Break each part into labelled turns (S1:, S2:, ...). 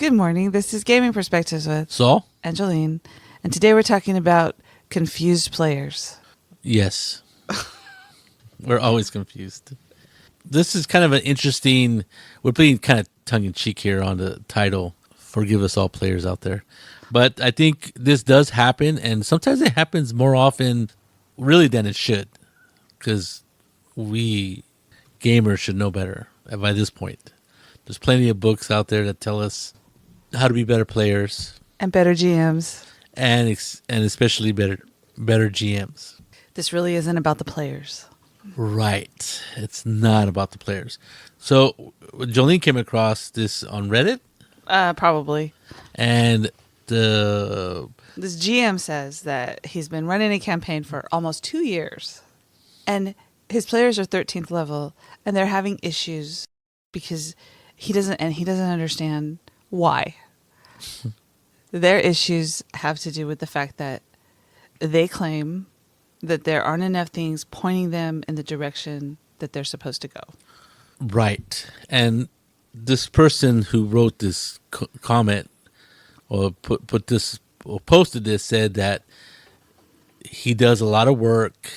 S1: Good morning. This is Gaming Perspectives with
S2: Saul?
S1: and Jolene. And today we're talking about confused players.
S2: Yes. We're always confused. This is kind of an interesting, we're being kind of tongue-in-cheek here on the title. Forgive us all players out there. But I think this does happen, and sometimes it happens more often really than it should. Because we gamers should know better by this point. There's plenty of books out there that tell us how to be better players.
S1: And better GMs.
S2: And especially better GMs.
S1: This really isn't about the players.
S2: Right. It's not about the players. So Jolene came across this on Reddit.
S1: Probably.
S2: And
S1: this GM says that he's been running a campaign for almost 2 years. And his players are 13th level. And they're having issues because he doesn't understand why. Their issues have to do with the fact that they claim that there aren't enough things pointing them in the direction that they're supposed to go.
S2: Right. And this person who wrote this comment or put this or posted this said that he does a lot of work.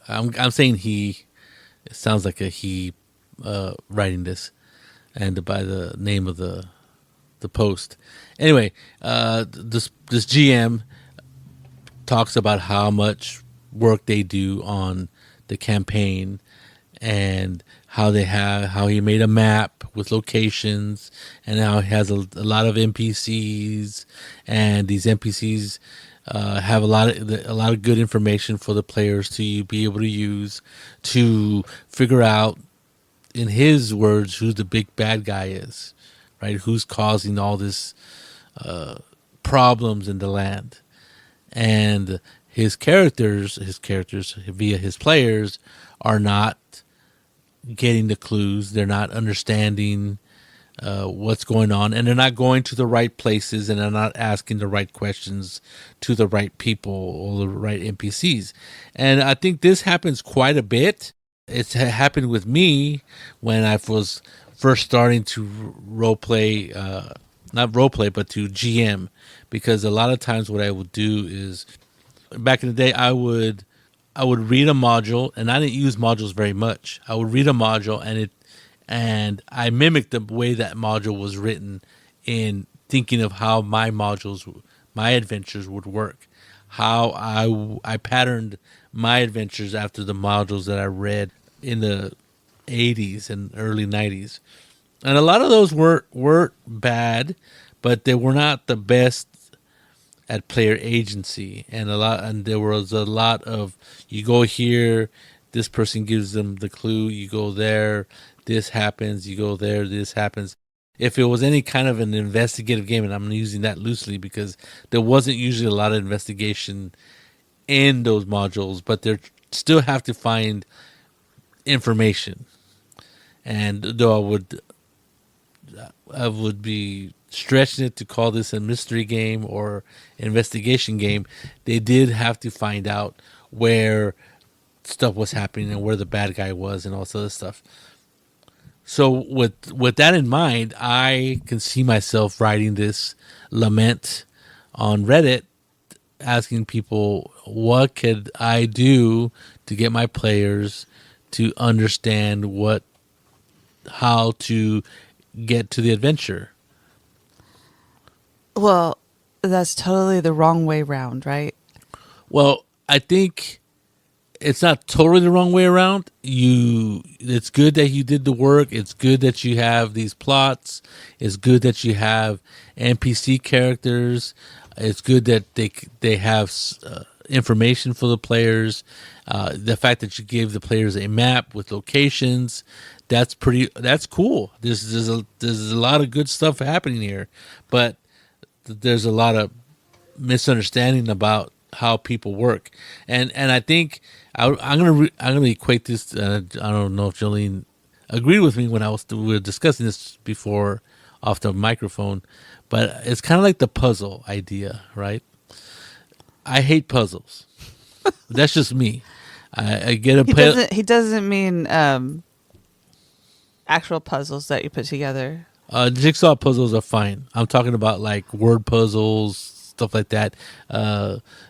S2: I'm saying he. It sounds like a he writing this, and by the name of the post. Anyway, this GM talks about how much work they do on the campaign and how he made a map with locations and how he has a lot of NPCs, and these NPCs have a lot of good information for the players to be able to use to figure out, in his words, who the big bad guy is, right? Who's causing all this problems in the land. And his characters via his players are not getting the clues. They're not understanding what's going on, and they're not going to the right places, and they're not asking the right questions to the right people or the right NPCs. And I think this happens quite a bit. It's happened with me when I was first starting to role play, not role play, but to GM, because a lot of times what I would do is, back in the day, I would read a module, and I didn't use modules very much. I would read a module, and I mimicked the way that module was written in thinking of how my adventures would work, how I patterned my adventures after the modules that I read in the 80s and early 90s. And a lot of those weren't bad, but they were not the best at player agency. And there was a lot of, you go here, this person gives them the clue, you go there, this happens, you go there, this happens. If it was any kind of an investigative game, and I'm using that loosely because there wasn't usually a lot of investigation in those modules, but they still have to find information. And though I would be stretching it to call this a mystery game or investigation game, they did have to find out where stuff was happening and where the bad guy was and all this other stuff. So with that in mind, I can see myself writing this lament on Reddit, asking people, what could I do to get my players to understand how to get to the adventure?
S1: Well, that's totally the wrong way round, right?
S2: Well, I think it's not totally the wrong way around. It's good that you did the work. It's good that you have these plots. It's good that you have NPC characters. It's good that they have information for the players. The fact that you gave the players a map with locations, that's cool. There's a lot of good stuff happening here, but there's a lot of misunderstanding about how people work, and I think I'm gonna equate this. I don't know if Jolene agreed with me when we were discussing this before off the microphone, but it's kind of like the puzzle idea, right? I hate puzzles. That's just me. I get a puzzle.
S1: He doesn't mean actual puzzles that you put together.
S2: Jigsaw puzzles are fine. I'm talking about like word puzzles, stuff like that.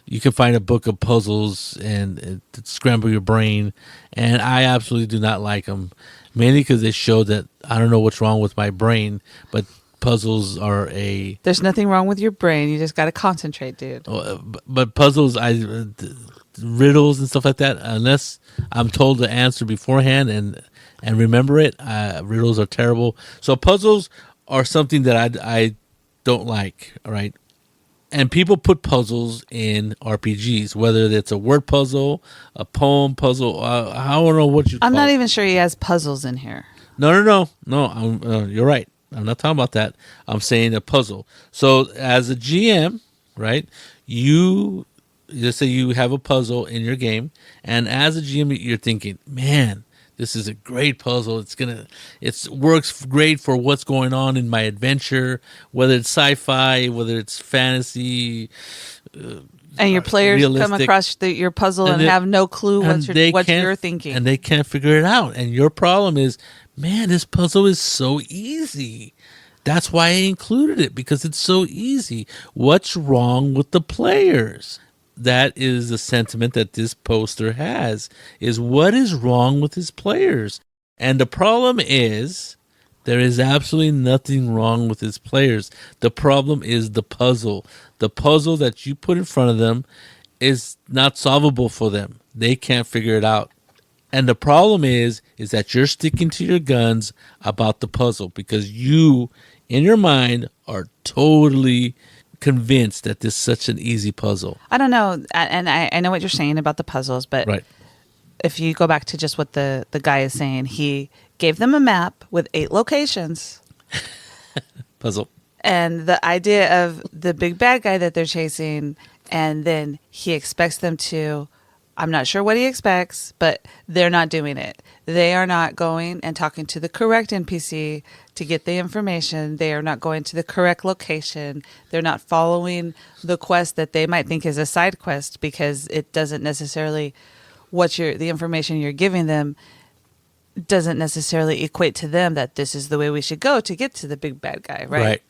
S2: You can find a book of puzzles and scramble your brain, and I absolutely do not like them, mainly because they show that I don't know what's wrong with my brain, but puzzles are a.
S1: There's nothing wrong with your brain. You just got to concentrate, dude.
S2: But puzzles, riddles and stuff like that. Unless I'm told the answer beforehand and remember it, riddles are terrible. So puzzles are something that I don't like. All right, and people put puzzles in RPGs, whether it's a word puzzle, a poem puzzle. I don't know what you.
S1: I'm not even sure he has puzzles in here.
S2: No. You're right. I'm not talking about that. I'm saying a puzzle. So as a GM, right, let's say you have a puzzle in your game, and as a GM, you're thinking, man, this is a great puzzle. It works great for what's going on in my adventure, whether it's sci-fi, whether it's fantasy.
S1: And your players come across your puzzle and have no clue what you're thinking.
S2: And they can't figure it out. And your problem is, man, this puzzle is so easy. That's why I included it, because it's so easy. What's wrong with the players? That is the sentiment that this poster has, is what is wrong with his players? And the problem is, there is absolutely nothing wrong with his players. The problem is the puzzle. The puzzle that you put in front of them is not solvable for them. They can't figure it out. And the problem is that you're sticking to your guns about the puzzle because you, in your mind, are totally convinced that this is such an easy puzzle.
S1: I don't know. And I know what you're saying about the puzzles, but
S2: right.
S1: If you go back to just what the guy is saying, he gave them a map with 8 locations.
S2: Puzzle.
S1: And the idea of the big bad guy that they're chasing, and then he expects them to, I'm not sure what he expects, but they're not doing it. They are not going and talking to the correct NPC to get the information. They are not going to the correct location. They're not following the quest that they might think is a side quest because it doesn't necessarily, the information you're giving them doesn't necessarily equate to them that this is the way we should go to get to the big bad guy, right?
S2: Right.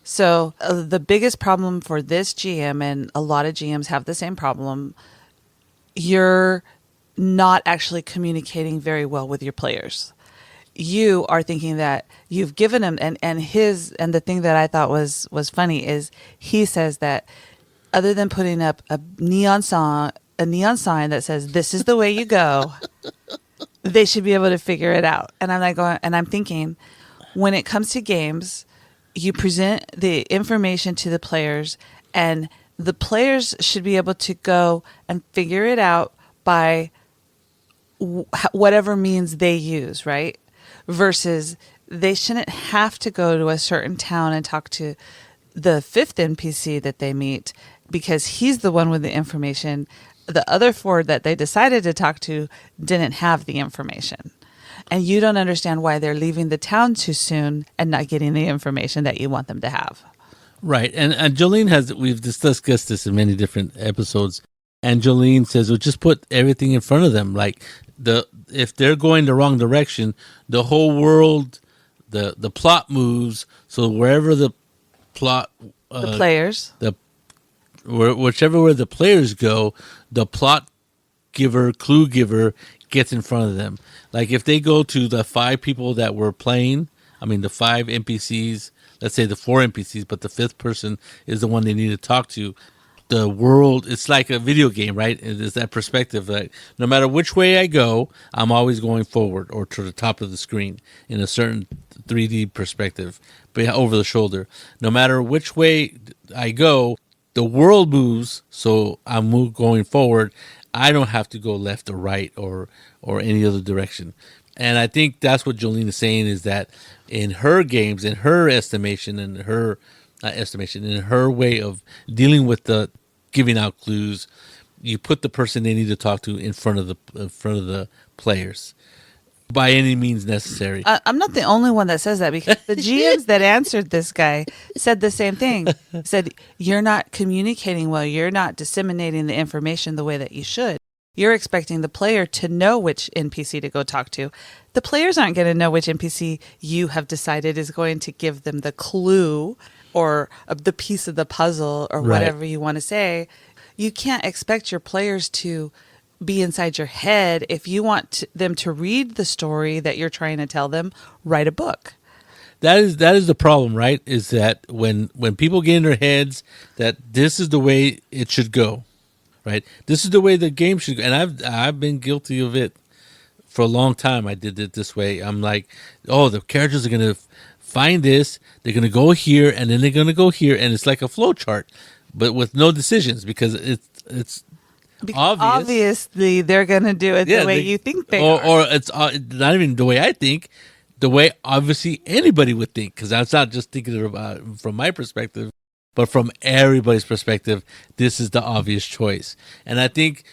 S1: So the biggest problem for this GM, and a lot of GMs have the same problem, you're not actually communicating very well with your players. You are thinking that you've given him, and the thing that I thought was funny is he says that other than putting up a neon sign that says this is the way you go, they should be able to figure it out. And I'm thinking, when it comes to games, you present the information to the players, and the players should be able to go and figure it out by whatever means they use, right? Versus they shouldn't have to go to a certain town and talk to the 5th NPC that they meet because he's the one with the information. The other 4 that they decided to talk to didn't have the information. And you don't understand why they're leaving the town too soon and not getting the information that you want them to have.
S2: Right. And Jolene we've discussed this in many different episodes. And Jolene says, well, just put everything in front of them. Like if they're going the wrong direction, the whole world, the plot moves. So wherever the plot,
S1: the players,
S2: whichever way the players go, the plot giver, clue giver gets in front of them. Like if they go to the 5 people that were playing, the 5 NPCs, let's say the 4 NPCs, but the 5th person is the one they need to talk to. The world, it's like a video game, right? It's that perspective that no matter which way I go, I'm always going forward or to the top of the screen in a certain 3D perspective, but over the shoulder. No matter which way I go, the world moves, so I'm going forward. I don't have to go left or right or any other direction. And I think that's what Jolene is saying, is that in her games, in her estimation, in her way of dealing with the giving out clues, you put the person they need to talk to in front of the players by any means necessary.
S1: I'm not the only one that says that, because the GMs that answered this guy said the same thing. Said, you're not communicating well. You're not disseminating the information the way that you should. You're expecting the player to know which NPC to go talk to. The players aren't going to know which NPC you have decided is going to give them the clue or the piece of the puzzle or
S2: Right.
S1: whatever you want to say. You can't expect your players to be inside your head. If you want them to read the story that you're trying to tell them, write a book.
S2: That is the problem, right? Is that when people get in their heads that this is the way it should go, right? This is the way the game should go, and I've been guilty of it for a long time. I did it this way. I'm like, oh, the characters are gonna find this, they're gonna go here, and then they're gonna go here, and it's like a flow chart, but with no decisions because it's obvious.
S1: Obviously, they're going to do it the way you think they are.
S2: Or it's not even the way I think, the way obviously anybody would think, because I'm not just thinking about from my perspective, but from everybody's perspective, this is the obvious choice. And I think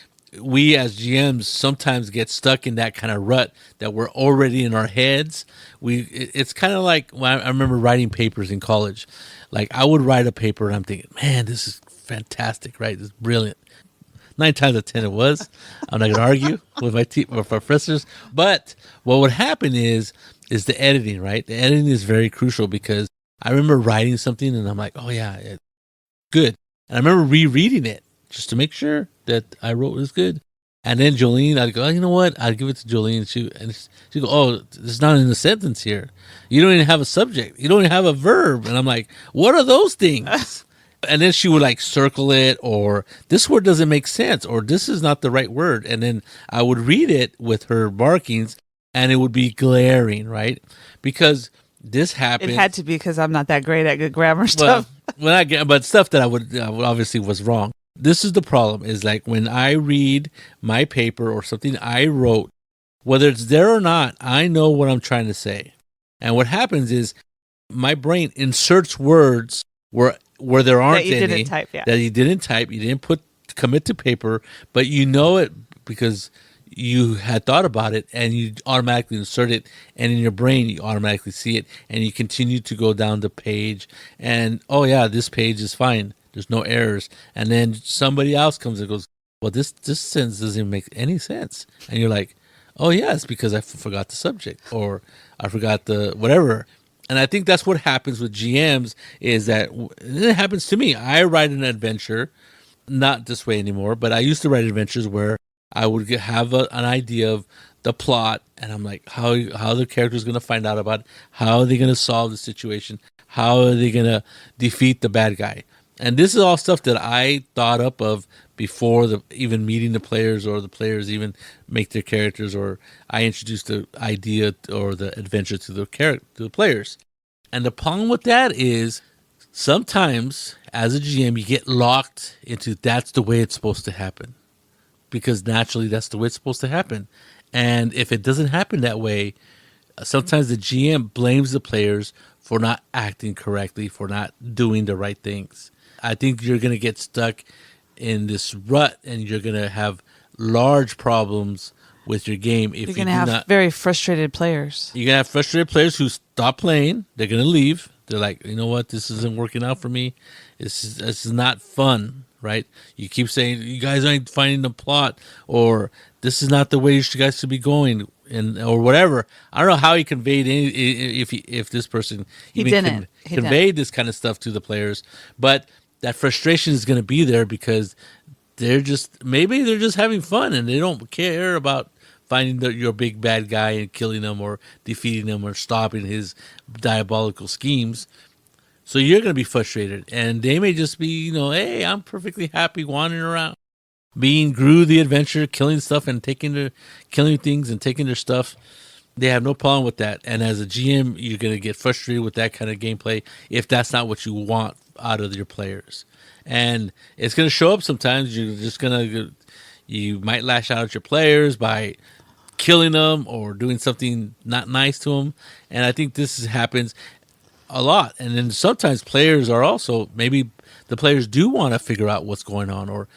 S2: we as GMs sometimes get stuck in that kind of rut that we're already in our heads. It's kind of like when I remember writing papers in college. Like I would write a paper and I'm thinking, man, this is fantastic, right? This is brilliant. 9 times out of 10 it was. I'm not going to argue with my professors. But what would happen is the editing, right? The editing is very crucial because I remember writing something and I'm like, oh yeah, it's good. And I remember rereading it just to make sure that I wrote was good. And then Jolene, I'd go, oh, you know what? I'd give it to Jolene. She'd go, oh, it's not in the sentence here. You don't even have a subject. You don't even have a verb. And I'm like, what are those things? And then she would like circle it, or this word doesn't make sense, or this is not the right word. And then I would read it with her markings and it would be glaring, right? Because this happened.
S1: It had to be because I'm not that great at good grammar stuff.
S2: But stuff that I would obviously was wrong. This is the problem is like when I read my paper or something I wrote, whether it's there or not, I know what I'm trying to say. And what happens is my brain inserts words where there aren't
S1: that you
S2: any
S1: didn't type, yeah.
S2: that you didn't type, you didn't commit to paper, but you know it because you had thought about it and you automatically insert it, and in your brain you automatically see it, and you continue to go down the page and oh yeah, this page is fine, there's no errors, and then somebody else comes and goes, well, this sentence doesn't even make any sense, and you're like, oh yeah, it's because I forgot the subject or I forgot the whatever. And I think that's what happens with GMs is that it happens to me. I write an adventure, not this way anymore, but I used to write adventures where I would have an idea of the plot, and I'm like, how the character's going to find out about it, how are they going to solve the situation, how are they going to defeat the bad guy. And this is all stuff that I thought up of before even meeting the players or the players even make their characters, or I introduced the idea or the adventure to the players. And the problem with that is sometimes as a GM you get locked into that's the way it's supposed to happen because naturally that's the way it's supposed to happen. And if it doesn't happen that way, sometimes the GM blames the players for not acting correctly, for not doing the right things. I think you're going to get stuck in this rut and you're going to have large problems with your game. If
S1: you're going to have very frustrated players.
S2: You're going to have frustrated players who stop playing. They're going to leave. They're like, you know what? This isn't working out for me. This is not fun, right? You keep saying, you guys aren't finding the plot, or this is not the way you guys should be going, or whatever. I don't know how he conveyed if this person conveyed this kind of stuff to the players, but that frustration is going to be there because maybe they're just having fun and they don't care about finding your big bad guy and killing him or defeating him or stopping his diabolical schemes. So you're going to be frustrated, and they may just be, hey, I'm perfectly happy wandering around, being Gru the adventure, killing stuff and killing things and taking their stuff. They have no problem with that. And as a GM, you're going to get frustrated with that kind of gameplay if that's not what you want out of your players. And it's going to show up sometimes. You might lash out at your players by killing them or doing something not nice to them. And I think this happens a lot. And then sometimes players are also, maybe the players do want to figure out what's going on, or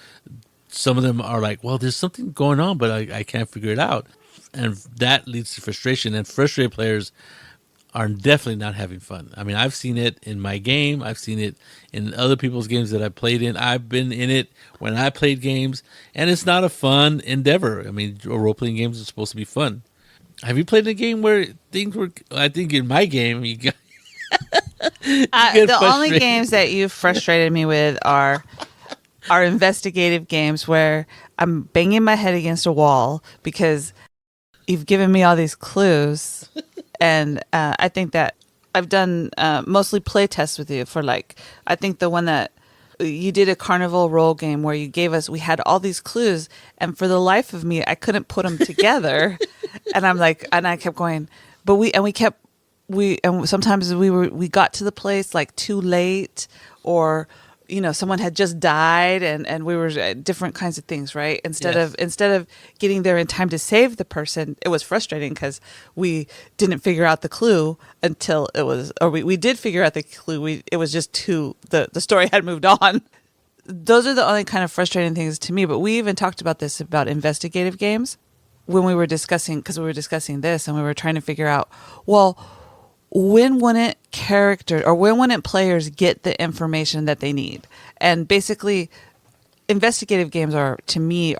S2: some of them are like, well, there's something going on, but I can't figure it out. And that leads to frustration. And frustrated players are definitely not having fun. I mean, I've seen it in my game. I've seen it in other people's games that I've played in. I've been in it when I played games, and it's not a fun endeavor. I mean, role-playing games are supposed to be fun. Have you played a game where things were, I think in my game, you got
S1: the only games that you've frustrated me with are investigative games where I'm banging my head against a wall because you've given me all these clues. And I think that I've done mostly play tests with you for I think the one that you did a carnival role game where you gave us, we had all these clues. And for the life of me, I couldn't put them together. And I kept going, and sometimes we got to the place too late, or someone had just died, and we were different kinds of things, right? Instead of getting there in time to save the person, it was frustrating because we didn't figure out the clue until it was, or we did figure out the clue. It was just the story had moved on. Those are the only kind of frustrating things to me. But we even talked about this about investigative games when we were discussing, because we were discussing this and we were trying to figure out, well, when wouldn't players get the information that they need? And basically, investigative games are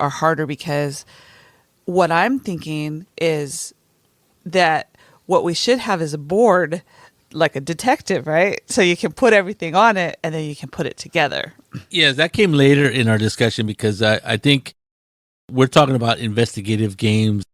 S1: harder because what I'm thinking is that what we should have is a board, like a detective, right? So you can put everything on it and then you can put it together.
S2: Yes, that came later in our discussion because I think we're talking about investigative games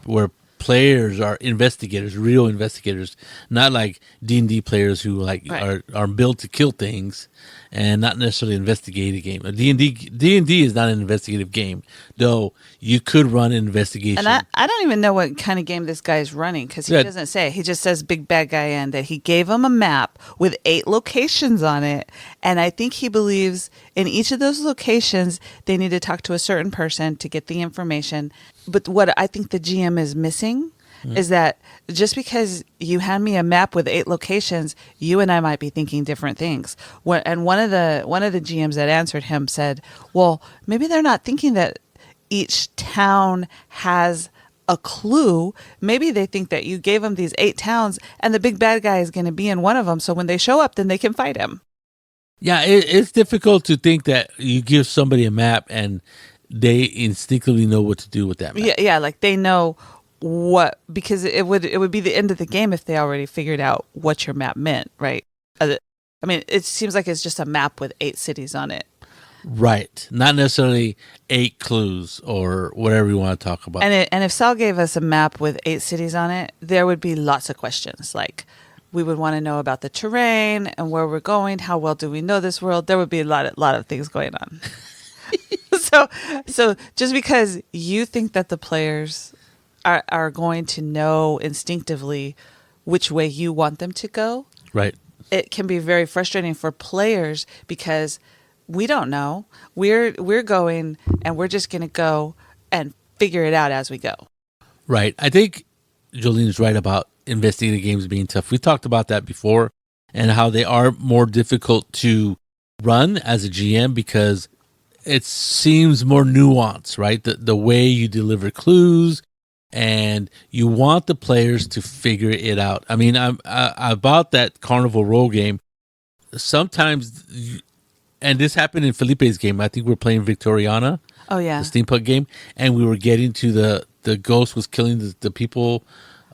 S2: where players are investigators, real investigators, not like D&D players who
S1: Right.
S2: are built to kill things and not necessarily investigate a game. D&D is not an investigative game, though you could run an investigation.
S1: And I don't even know what kind of game this guy is running because he doesn't say. He just says big bad guy in, that he gave him a map with 8 locations on it. And I think he believes in each of those locations, they need to talk to a certain person to get the information. But what I think the GM is missing is that just because you hand me a map with 8 locations, you and I might be thinking different things. And one of the GMs that answered him said, well, maybe they're not thinking that each town has a clue. Maybe they think that you gave them these 8 towns and the big bad guy is going to be in one of them. So when they show up, then they can fight him.
S2: Yeah, it's difficult to think that you give somebody a map and they instinctively know what to do with that map.
S1: Yeah, like they know what, because it would be the end of the game if they already figured out what your map meant, right? I mean, it seems like it's just a map with 8 cities on it.
S2: Right. Not necessarily 8 clues or whatever you want to talk about.
S1: And if Saul gave us a map with 8 cities on it, there would be lots of questions. Like, we would want to know about the terrain and where we're going. How well do we know this world? There would be a lot of things going on. So just because you think that the players are going to know instinctively which way you want them to go,
S2: right,
S1: it can be very frustrating for players because we don't know. We're going and we're just going to go and figure it out as we go.
S2: Right. I think Jolene's right about investigative games being tough. We talked about that before and how they are more difficult to run as a GM because it seems more nuanced, right? The way you deliver clues, and you want the players to figure it out. I mean, about that carnival role game, sometimes, and this happened in Felipe's game. I think we were playing Victoriana.
S1: Oh, yeah.
S2: The steampunk game. And we were getting to the ghost was killing the people,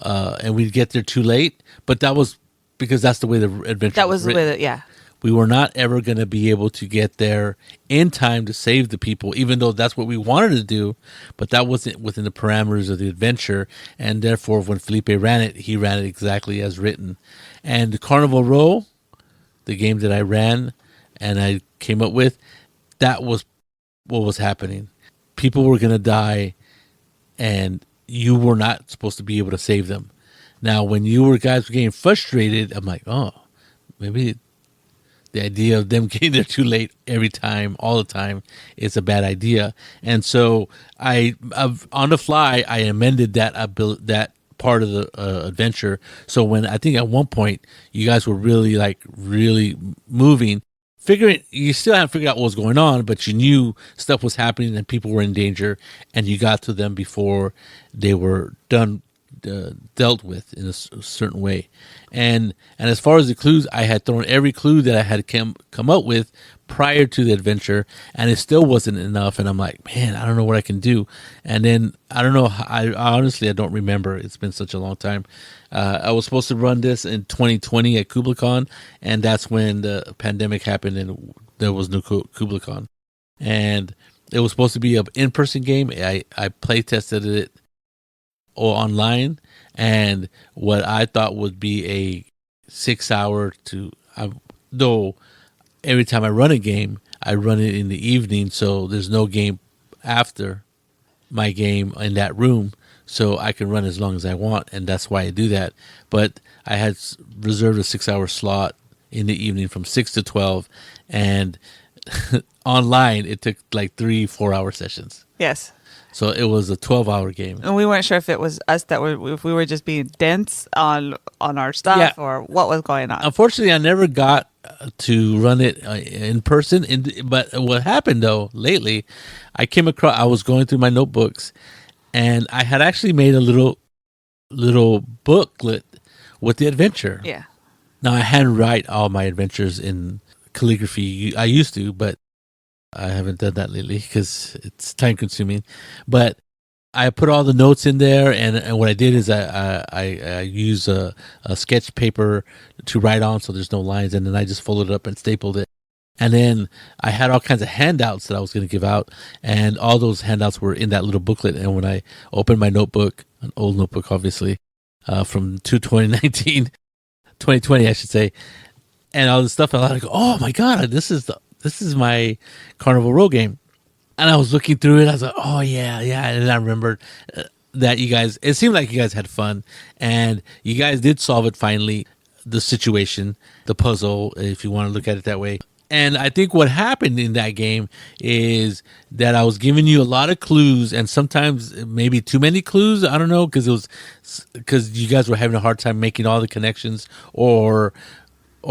S2: and we'd get there too late. But that was because that's the way the adventure was written.
S1: The way that, yeah.
S2: We were not ever going to be able to get there in time to save the people, even though that's what we wanted to do, but that wasn't within the parameters of the adventure, and therefore when Felipe ran it, he ran it exactly as written. And the Carnival Row, the game that I ran and I came up with, that was what was happening. People were going to die, and you were not supposed to be able to save them. Now, when guys were getting frustrated, I'm like, oh, maybe the idea of them getting there too late every time, all the time, is a bad idea. And so on the fly, I amended that part of the adventure. So when I think at one point you guys were really moving, you still haven't figured out what was going on, but you knew stuff was happening and people were in danger, and you got to them before they were done dealt with in a certain way. And as far as the clues, I had thrown every clue that I had come up with prior to the adventure, and it still wasn't enough. And I'm like, man, I don't know what I can do. And then I don't know. I honestly, I don't remember. It's been such a long time. I was supposed to run this in 2020 at KublaCon, and that's when the pandemic happened and there was no KublaCon. And it was supposed to be an in-person game. I play tested it online, and what I thought would be a 6 hour though every time I run a game, I run it in the evening, so there's no game after my game in that room, so I can run as long as I want, and that's why I do that. But I had reserved a 6 hour slot in the evening from 6 to 12, and online it took like 3-4 hour sessions.
S1: Yes.
S2: So it was a 12-hour game.
S1: And we weren't sure if it was us if we were just being dense on our stuff or what was going on.
S2: Unfortunately, I never got to run it in person. But what happened though lately, I was going through my notebooks, and I had actually made a little booklet with the adventure.
S1: Yeah.
S2: Now I handwrite all my adventures in calligraphy. I used to, but I haven't done that lately because it's time consuming. But I put all the notes in there, and what I did is I use a sketch paper to write on, so there's no lines, and then I just folded it up and stapled it. And then I had all kinds of handouts that I was going to give out, and all those handouts were in that little booklet. And when I opened my notebook, an old notebook obviously, from 2019, 2020 I should say, and all the stuff, I go, oh my God, this is my Carnival Row game. And I was looking through it. I was like, oh, yeah. And I remembered that it seemed like you guys had fun. And you guys did solve it finally, the situation, the puzzle, if you want to look at it that way. And I think what happened in that game is that I was giving you a lot of clues, and sometimes maybe too many clues. I don't know, because you guys were having a hard time making all the connections, or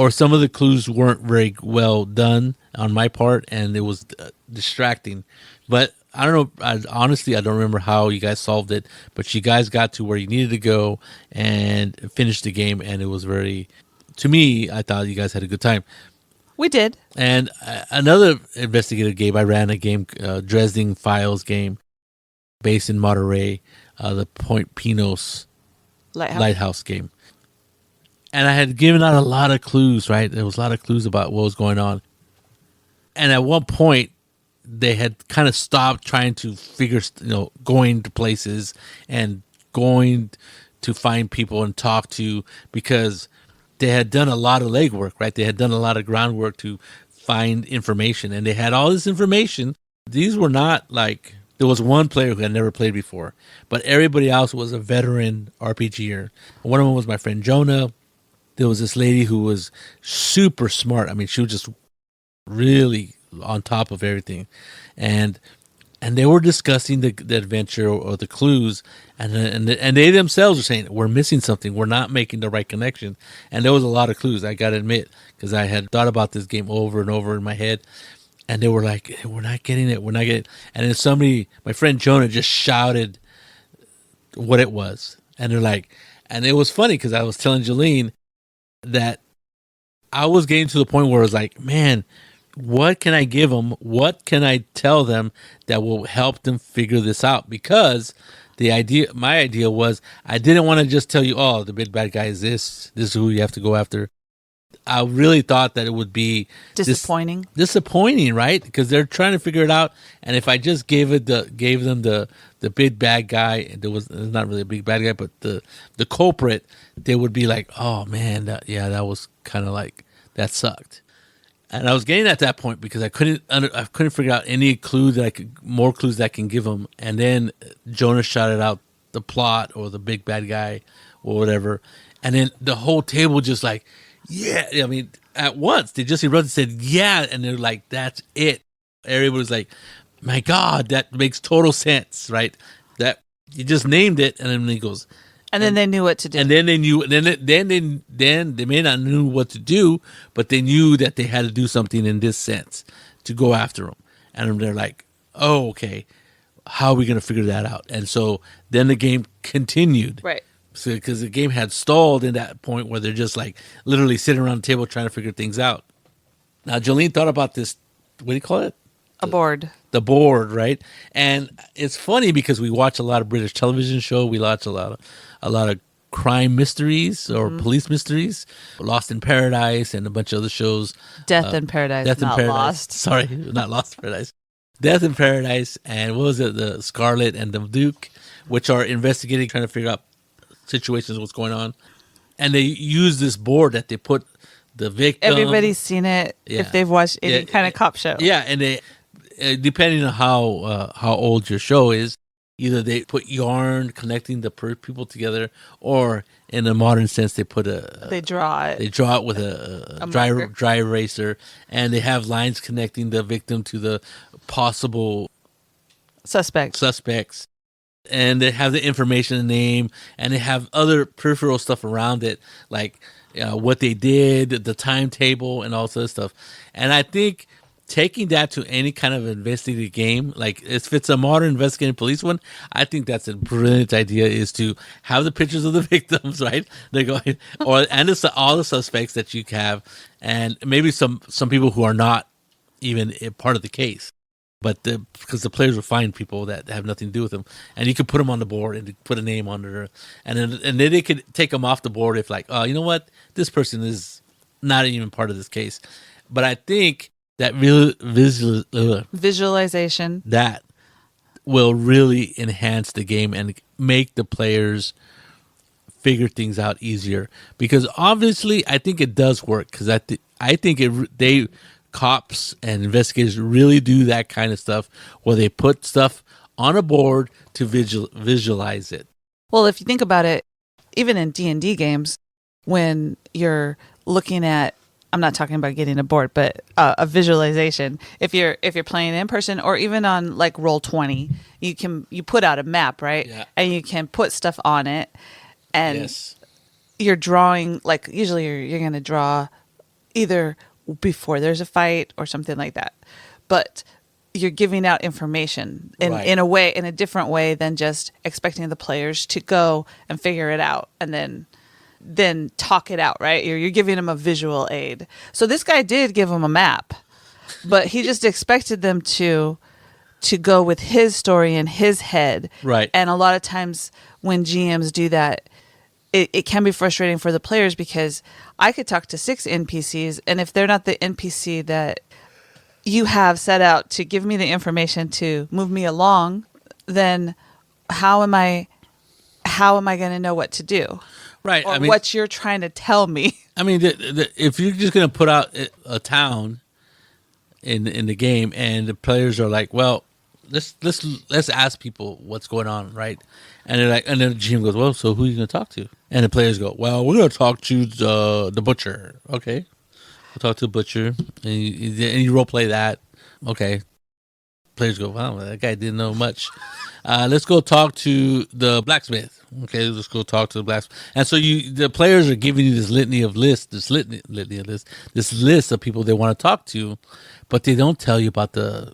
S2: some of the clues weren't very well done on my part, and it was distracting. But I don't know. Honestly, I don't remember how you guys solved it, but you guys got to where you needed to go and finished the game, and it was to me, I thought you guys had a good time.
S1: We did.
S2: And another investigative game, I ran a game, Dresden Files game, based in Monterey, the Point Pinos Lighthouse game. And I had given out a lot of clues, right? There was a lot of clues about what was going on. And at one point, they had kind of stopped trying to figure, going to places and going to find people and talk to, because they had done a lot of legwork, right? They had done a lot of groundwork to find information, and they had all this information. These were not like, there was one player who had never played before, but everybody else was a veteran RPGer. One of them was my friend Jonah. There was this lady who was super smart. I mean, she was just really on top of everything. And they were discussing the adventure or the clues, and they themselves were saying, we're missing something. We're not making the right connection. And there was a lot of clues, I got to admit, because I had thought about this game over and over in my head. And they were like, we're not getting it. We're not getting it. And then my friend Jonah just shouted what it was. And they're like, and it was funny because I was telling Jolene that I was getting to the point where I was like, man, what can I give them? What can I tell them that will help them figure this out? Because my idea was, I didn't want to just tell you, oh, the big bad guy is this is who you have to go after. I really thought that it would be
S1: disappointing,
S2: right? Because they're trying to figure it out. And if I just gave them the big bad guy, there's not really a big bad guy, but the culprit, they would be like, oh man, that was kind of like, that sucked. And I was getting at that point because I couldn't figure out any clue more clues that I can give them. And then Jonah shouted out the plot or the big bad guy or whatever. And then the whole table just like, yeah. I mean, at once they just erupted and said, yeah. And they're like, that's it. Everybody was like, my God, that makes total sense, right? That you just named it. And then he goes,
S1: and then they knew what to do.
S2: And then they knew. Then they may not knew what to do, but they knew that they had to do something in this sense to go after them. And they're like, "Oh, okay. How are we going to figure that out?" And so then the game continued.
S1: Right.
S2: So because the game had stalled in that point where they're just like literally sitting around the table trying to figure things out. Now, Jolene thought about this. What do you call it?
S1: A board.
S2: The board, right? And it's funny because we watch a lot of British television show. We watch a lot of crime mysteries or police mysteries, Lost in Paradise, and a bunch of other shows.
S1: Death in Paradise,
S2: Death in
S1: not
S2: Paradise.
S1: Lost.
S2: Sorry, not Lost in Paradise. Death in Paradise, and what was it? The Scarlet and the Duke, which are investigating, trying to figure out situations, what's going on. And they use this board that they put the victim.
S1: Everybody's seen it if they've watched any kind of cop show.
S2: Yeah, and they, depending on how old your show is, either they put yarn connecting the people together, or in a modern sense, they put
S1: they draw it.
S2: They draw it with a dry eraser, and they have lines connecting the victim to the possible suspects. And they have the information, the name, and they have other peripheral stuff around it, like what they did, the timetable, and all this other stuff. And I think taking that to any kind of investigative game, like if it's a modern investigative police one, I think that's a brilliant idea, is to have the pictures of the victims, right? They're going, all the suspects that you have, and maybe some people who are not even a part of the case. But because the players will find people that have nothing to do with them, and you could put them on the board and put a name under, and then they could take them off the board if, like, oh, you know what, this person is not even part of this case. But I think that
S1: visualization
S2: that will really enhance the game and make the players figure things out easier. Because obviously, I think it does work. Because I think they. Cops and investigators really do that kind of stuff where they put stuff on a board to visualize it.
S1: Well, if you think about it, even in D&D games, when you're looking at, I'm not talking about getting a board, but a visualization. If you're playing in person, or even on like Roll20, you put out a map, right?
S2: Yeah.
S1: And you can put stuff on it, and you're drawing, like usually you're going to draw either before there's a fight or something like that, but you're giving out information in a different way than just expecting the players to go and figure it out and then talk it out, right? You're giving them a visual aid. So this guy did give them a map, but he just expected them to go with his story in his head,
S2: right?
S1: And a lot of times when GMs do that, it can be frustrating for the players, because I could talk to 6 NPCs, and if they're not the NPC that you have set out to give me the information to move me along, then how am I going to know what to do?
S2: Right.
S1: Or what you're trying to tell me.
S2: I mean, if you're just going to put out a town in the game, and the players are like, well, let's ask people what's going on, right? And they're like, and then the GM goes, well, so who are you going to talk to? And the players go, well, we're going to talk to the butcher. Okay, we'll talk to the butcher, and you role play that. Okay, players go, wow, that guy didn't know much. Let's go talk to the blacksmith. Okay, let's go talk to the blacksmith. And so the players are giving you this list of people they want to talk to, but they don't tell you about the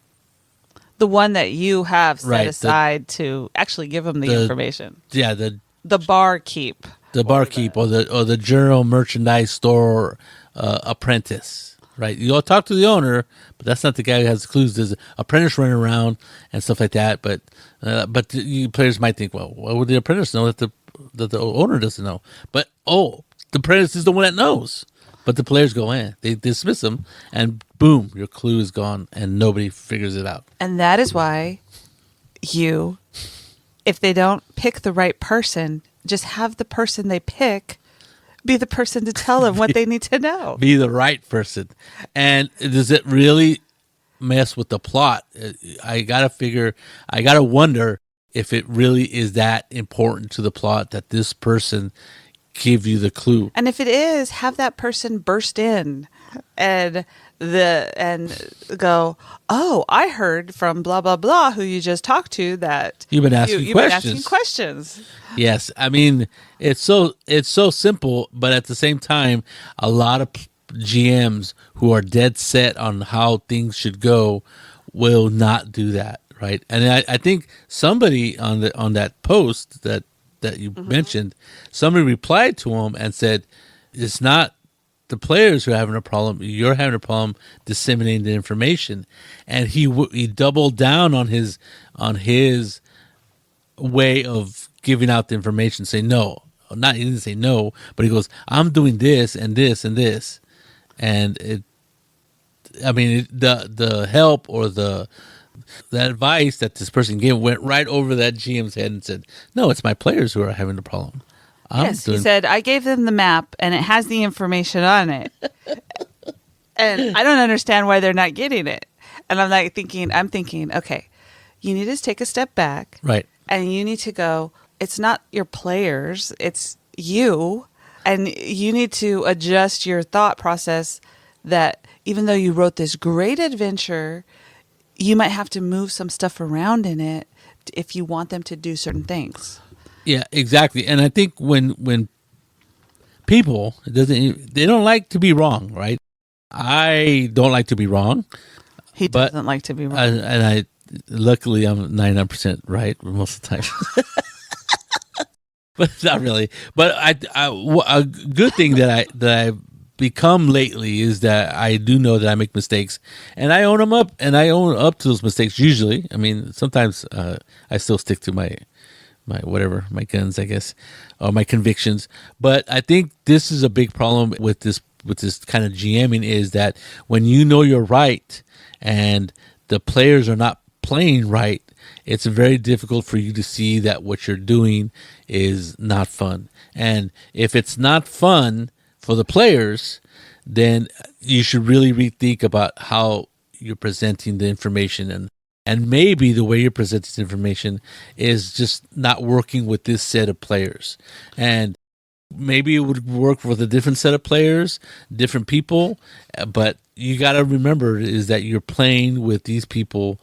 S2: one
S1: that you have set aside to actually give them the information.
S2: Yeah,
S1: the barkeep.
S2: The barkeep, or the general merchandise store apprentice, right? You'll talk to the owner, but that's not the guy who has the clues. There's an apprentice running around and stuff like that. But you players might think, well, what would the apprentice know that the owner doesn't know? But the apprentice is the one that knows. But the players go in, they dismiss them, and boom, your clue is gone, and nobody figures it out.
S1: And that is why if they don't pick the right person, just have the person they pick be the person to tell them what they need to know.
S2: Be the right person. And does it really mess with the plot? I gotta wonder if it really is that important to the plot that this person give you the clue.
S1: And if it is, have that person burst in and go, oh, I heard from blah blah blah who you just talked to that
S2: you've been asking
S1: questions.
S2: Yes, I mean it's so simple, but at the same time, a lot of GMs who are dead set on how things should go will not do that, right? And I think somebody on that post that that you mentioned, somebody replied to him and said, "It's not the players who are having a problem. You're having a problem disseminating the information." And he doubled down on his way of giving out the information, saying no, not he didn't say no, but he goes, "I'm doing this and this and this," and the help or the advice that this person gave went right over that GM's head and said, "No, it's my players who are having the problem."
S1: He said, "I gave them the map and it has the information on it. And I don't understand why they're not getting it." And I'm thinking, okay, you need to take a step back.
S2: Right.
S1: And you need to go, it's not your players, it's you. And you need to adjust your thought process that even though you wrote this great adventure, you might have to move some stuff around in it if you want them to do certain things.
S2: Yeah, exactly. And I think when people they don't like to be wrong, right? I don't like to be wrong.
S1: He doesn't like to be wrong.
S2: And luckily I'm 99% right most of the time. But not really. But a good thing that I've become lately is that I do know that I make mistakes, and I own them up, and I own up to those mistakes usually. I mean, sometimes I still stick to my guns, I guess, or my convictions. But I think this is a big problem with this kind of GMing, is that when you know you're right and the players are not playing right, it's very difficult for you to see that what you're doing is not fun. And if it's not fun for the players, then you should really rethink about how you're presenting the information, and maybe the way you're presenting this information is just not working with this set of players. And maybe it would work with a different set of players, different people, but you got to remember is that you're playing with these people,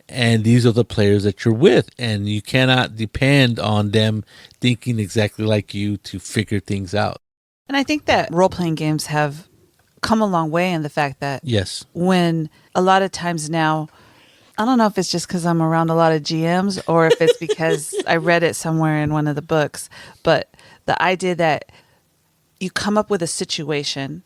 S2: and these are the players that you're with, and you cannot depend on them thinking exactly like you to figure things out.
S1: And I think that role-playing games have come a long way in the fact that
S2: yes,
S1: when a lot of times now, I don't know if it's just because I'm around a lot of GMs or if it's because I read it somewhere in one of the books, but the idea that you come up with a situation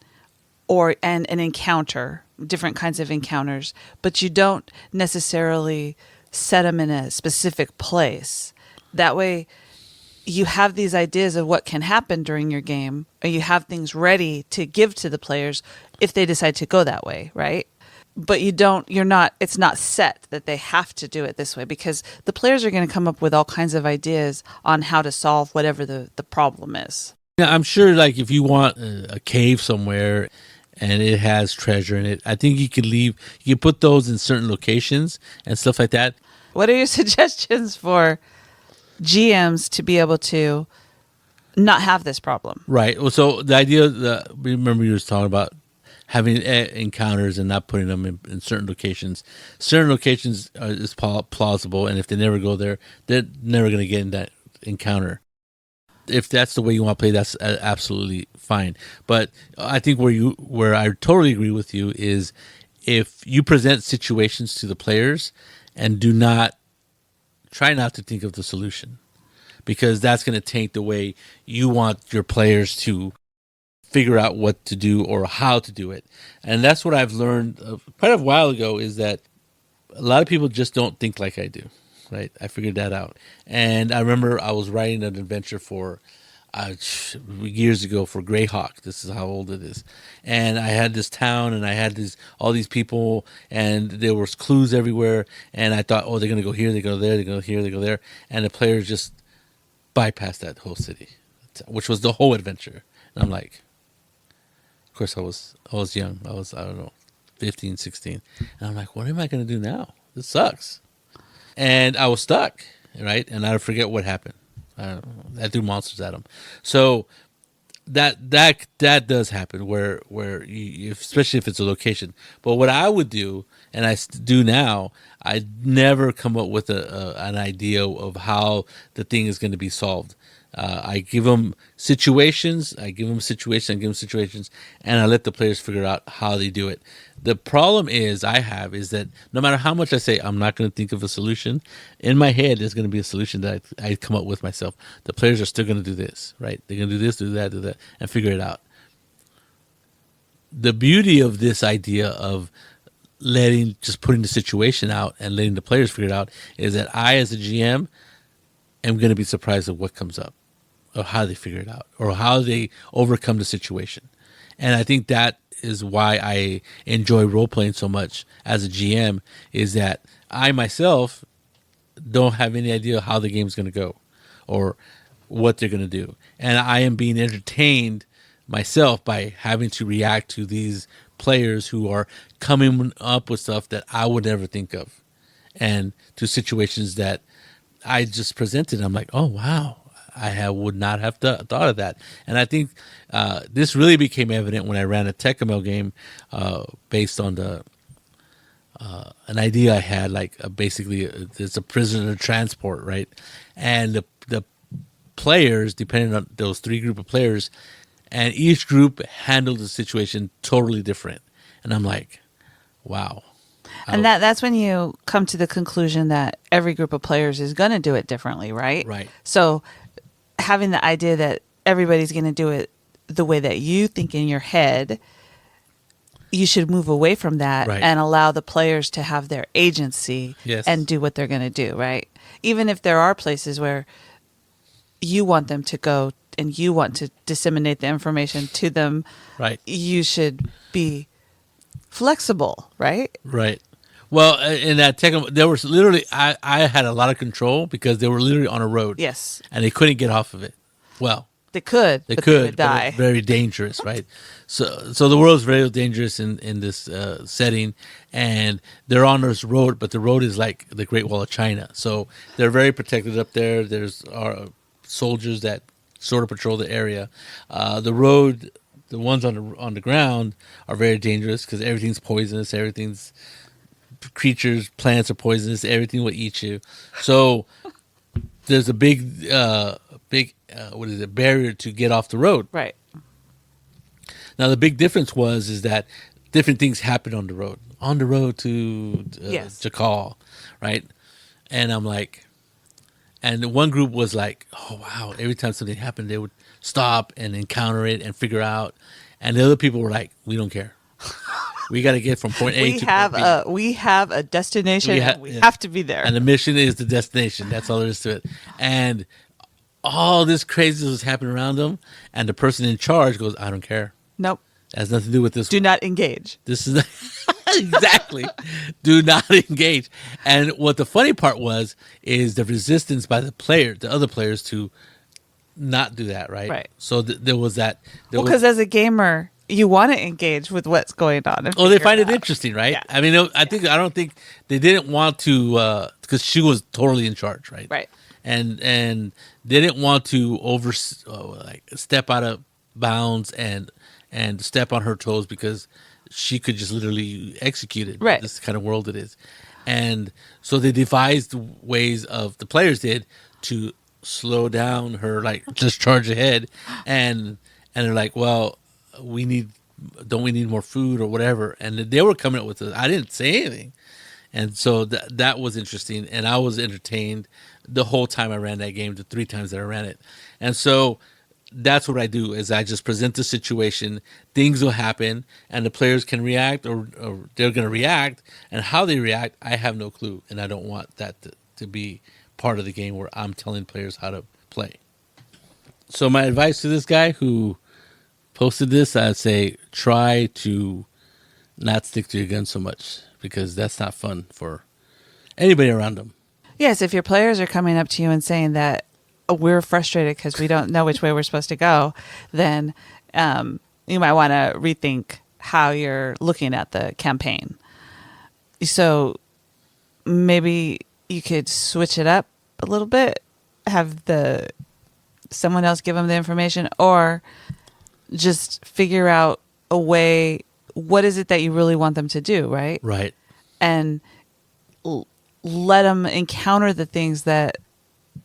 S1: and an encounter, different kinds of encounters, but you don't necessarily set them in a specific place. That way you have these ideas of what can happen during your game, or you have things ready to give to the players if they decide to go that way, right? But it's not set that they have to do it this way, because the players are going to come up with all kinds of ideas on how to solve whatever the problem is.
S2: Yeah, I'm sure like if you want a cave somewhere and it has treasure in it, I think you could put those in certain locations and stuff like that.
S1: What are your suggestions for GMs to be able to not have this problem?
S2: Right. Well, so the idea remember you were talking about having encounters and not putting them in certain locations. Certain locations is plausible, and if they never go there, they're never going to get in that encounter. If that's the way you want to play, that's absolutely fine. But I think where I totally agree with you is if you present situations to the players and try not to think of the solution, because that's going to taint the way you want your players to figure out what to do or how to do it. And that's what I've learned quite a while ago, is that a lot of people just don't think like I do. Right, I figured that out. And I remember I was writing an adventure for years ago for Greyhawk. This is how old it is. And I had this town, and I had all these people, and there was clues everywhere. And I thought, oh, they're going to go here, they go there, they go here, they go there. And the players just bypassed that whole city, which was the whole adventure. And I'm like, of course, I was young. I don't know, 15, 16. And I'm like, what am I going to do now? This sucks. And I was stuck, right? And I forget what happened. I threw monsters at them. So that does happen where you, especially if it's a location. But what I would do, and I do now, I never come up with an idea of how the thing is going to be solved. I give them situations, and I let the players figure out how they do it. The problem is that no matter how much I say I'm not going to think of a solution, in my head there's going to be a solution that I come up with myself. The players are still going to do this, right? They're going to do this, do that, and figure it out. The beauty of this idea of putting the situation out and letting the players figure it out is that I, as a GM, am going to be surprised at what comes up, or how they figure it out, or how they overcome the situation. And I think that is why I enjoy role playing so much as a GM, is that I myself don't have any idea how the game's going to go or what they're going to do. And I am being entertained myself by having to react to these players who are coming up with stuff that I would never think of, and to situations that I just presented. I'm like, oh, wow. Would not have thought of that. And I think this really became evident when I ran a TechML game based on an idea I had, like basically it's a prisoner transport, right? And the players, depending on those three group of players, and each group handled the situation totally different. And I'm like, wow.
S1: And that's when you come to the conclusion that every group of players is going to do it differently, right?
S2: Right.
S1: So having the idea that everybody's going to do it the way that you think in your head, you should move away from that,
S2: right,
S1: and allow the players to have their agency,
S2: yes,
S1: and do what they're going to do, right? Even if there are places where you want them to go and you want to disseminate the information to them,
S2: right,
S1: you should be flexible, right?
S2: Right. Well, in that there was literally, I had a lot of control because they were literally on a road.
S1: Yes.
S2: And they couldn't get off of it. Well,
S1: they could,
S2: but
S1: they
S2: could
S1: would die.
S2: But very dangerous, right? So the world is very dangerous in this setting, and they're on this road, but the road is like the Great Wall of China. So they're very protected up there. There's soldiers that sort of patrol the area. The road, the ones on the ground are very dangerous because everything's poisonous. Creatures, plants are poisonous. Everything will eat you. So there's a big barrier to get off the road.
S1: Right.
S2: Now the big difference is that different things happen on the road. On the road to
S1: yes,
S2: Jakal, right? And I'm like, and one group was like, oh wow! Every time something happened, they would stop and encounter it and figure out. And the other people were like, we don't care. We got to get from point A to point B.
S1: We have a destination. We have to be there.
S2: And the mission is the destination. That's all there is to it. And all this craziness was happening around them. And the person in charge goes, I don't care.
S1: Nope.
S2: It has nothing to do with this.
S1: Do not engage.
S2: This is exactly. Do not engage. And what the funny part is the resistance by the other players to not do that, right?
S1: Right.
S2: So there was that.
S1: Because as a gamer, you want to engage with what's going on.
S2: Oh, they find it interesting, right?
S1: Yeah.
S2: I mean, I don't think they didn't want to, because she was totally in charge, right?
S1: Right.
S2: And they didn't want to step out of bounds and step on her toes because she could just literally execute it.
S1: Right.
S2: This kind of world it is. And so they devised ways the players did to slow down her, like just charge ahead. And they're like, well, don't we need more food or whatever? And they were coming up with it. I didn't say anything. And so that was interesting. And I was entertained the whole time I ran that game, the 3 times that I ran it. And so that's what I do is I just present the situation. Things will happen and the players can react or they're going to react. And how they react, I have no clue. And I don't want that to be part of the game where I'm telling players how to play. So my advice to this guy who posted this, I'd say try to not stick to your gun so much because that's not fun for anybody around them.
S1: Yes, if your players are coming up to you and saying that we're frustrated because we don't know which way we're supposed to go, then you might want to rethink how you're looking at the campaign. So maybe you could switch it up a little bit, have someone else give them the information, or just figure out a way. What is it that you really want them to do, right?
S2: Right.
S1: And let them encounter the things that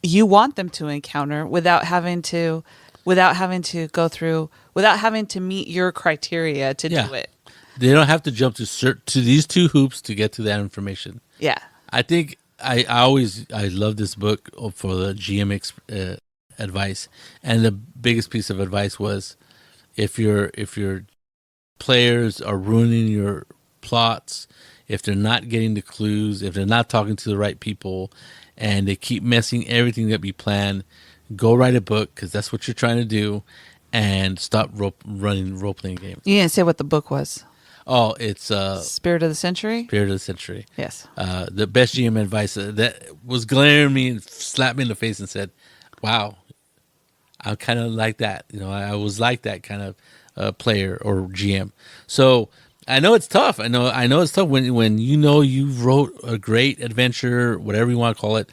S1: you want them to encounter without having to go through, without having to meet your criteria to do it.
S2: They don't have to jump to these two hoops to get to that information.
S1: Yeah.
S2: I think I love this book for the GM advice, and the biggest piece of advice was if your players are ruining your plots, if they're not getting the clues, if they're not talking to the right people, and they keep messing everything that we plan, go write a book, because that's what you're trying to do, and stop running role-playing games.
S1: You didn't say what the book was.
S2: Oh, it's
S1: Spirit of the Century?
S2: Spirit of the Century.
S1: Yes.
S2: The best GM advice that was glaring me and slapped me in the face and said, wow, I'm kind of like that. I was like that kind of player or GM. So I know it's tough. I know it's tough when you wrote a great adventure, whatever you want to call it,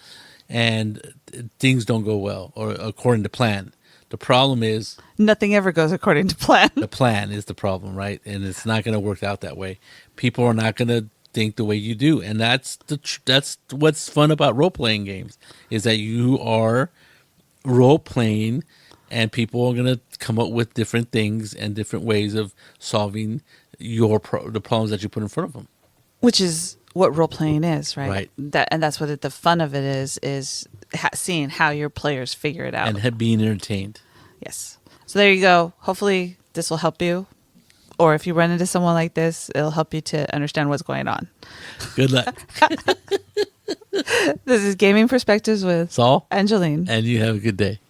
S2: and things don't go well or according to plan. The problem is
S1: nothing ever goes according to plan.
S2: The plan is the problem, right? And it's not going to work out that way. People are not going to think the way you do, and that's what's fun about role playing games is that you are role playing, and people are going to come up with different things and different ways of solving the problems that you put in front of them.
S1: Which is what role playing is, right?
S2: Right.
S1: That's what the fun of it is seeing how your players figure it out
S2: and being entertained.
S1: Yes. So there you go. Hopefully this will help you. Or if you run into someone like this, it'll help you to understand what's going on.
S2: Good luck.
S1: This is Gaming Perspectives with
S2: Saul
S1: and Jolene.
S2: And you have a good day.